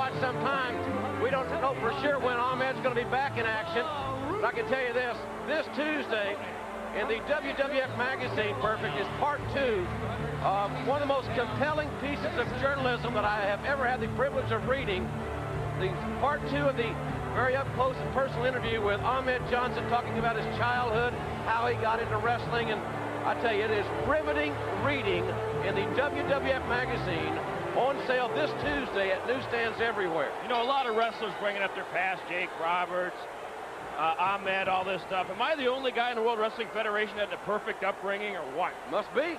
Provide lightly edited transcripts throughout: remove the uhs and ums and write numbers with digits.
quite some time. We don't know for sure when Ahrndt's going to be back in action. But I can tell you this Tuesday in the WWF magazine, Perfect, is part 2 of one of the most compelling pieces of journalism that I have ever had the privilege of reading. The part 2 of the very up-close and personal interview with Ahrndt Johnson, talking about his childhood, how he got into wrestling, and I tell you, it is riveting reading in the WWF magazine, on sale this Tuesday at newsstands everywhere. You know, a lot of wrestlers bringing up their past, Jake Roberts, Ahrndt, all this stuff. Am I the only guy in the World Wrestling Federation that had the perfect upbringing, or what? Must be.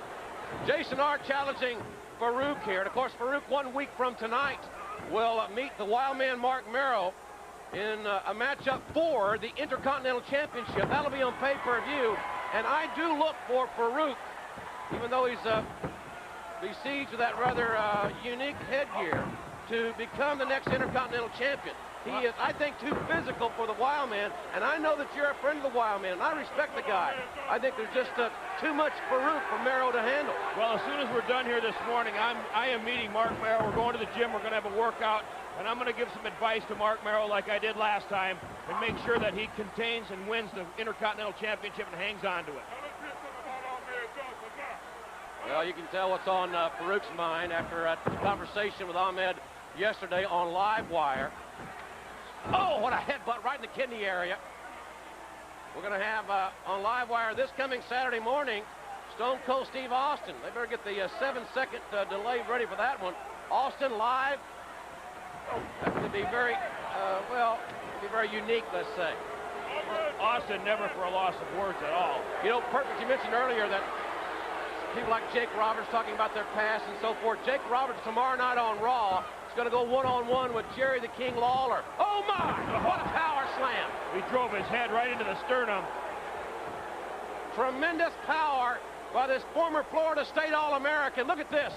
Jason Ahrndt challenging Faarooq here. And of course, Faarooq 1 week from tonight will meet the Wild Man Mark Merrow in a matchup for the Intercontinental Championship. That'll be on pay-per-view. And I do look for Faarooq, even though he's besieged with that rather unique headgear, to become the next Intercontinental Champion. He is, I think, too physical for the Wild Man, and I know that you're a friend of the Wild Man, and I respect the guy. I think there's just too much Faarooq for Merrow to handle. Well, as soon as we're done here this morning, I am meeting Mark Merrow. We're going to the gym. We're going to have a workout, and I'm going to give some advice to Mark Merrow like I did last time, and make sure that he contains and wins the Intercontinental Championship and hangs on to it. Well, you can tell what's on Faarooq's mind after a conversation with Ahrndt yesterday on Live Wire. Oh, what a headbutt right in the kidney area. We're going to have on Live Wire this coming Saturday morning, Stone Cold Steve Austin. They better get the 7-second delay ready for that one. Austin live. Oh, that could be very, well, be very unique, let's say. Austin never for a loss of words at all. You know, Perfect, you mentioned earlier that people like Jake Roberts talking about their past and so forth. Jake Roberts tomorrow night on Raw is going to go one-on-one with Jerry the King Lawler. Oh my, what a power slam. He drove his head right into the sternum. Tremendous power by this former Florida State All-American. Look at this.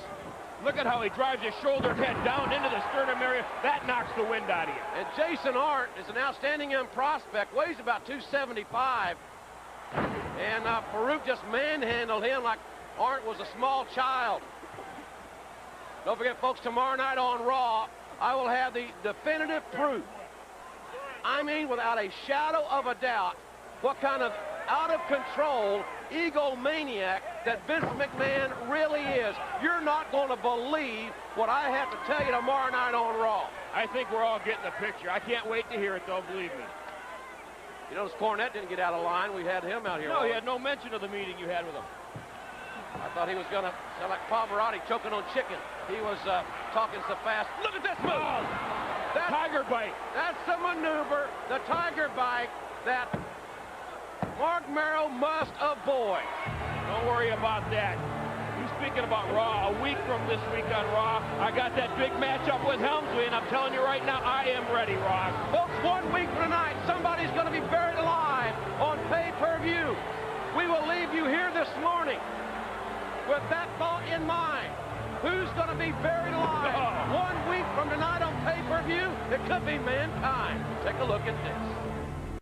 Look at how he drives his shouldered head down into the sternum area. That knocks the wind out of you. And Jason Ahrndt is an outstanding young prospect, weighs about 275. And Faarooq just manhandled him like Ahrndt was a small child. Don't forget, folks, tomorrow night on Raw, I will have the definitive proof. I mean, without a shadow of a doubt, what kind of out-of-control egomaniac that Vince McMahon really is. You're not going to believe what I have to tell you tomorrow night on Raw. I think we're all getting the picture. I can't wait to hear it, though, believe me. You notice Cornette didn't get out of line. We had him out here. No, he had no mention of the meeting you had with him. I thought he was going to sound like Pavarotti choking on chicken. He was talking so fast. Look at this move. Oh, tiger bite. That's the maneuver, the tiger bite that Mark Merrow must avoid. Don't worry about that. You speaking about Raw, a week from this week on Raw, I got that big matchup with Helmsley, and I'm telling you right now, I am ready, Rock. Folks, 1 week from tonight, somebody's going to be buried alive on pay-per-view. We will leave you here this morning with that thought in mind. Who's going to be buried alive? Oh. 1 week from tonight on pay-per-view, it could be Mankind. Take a look at this.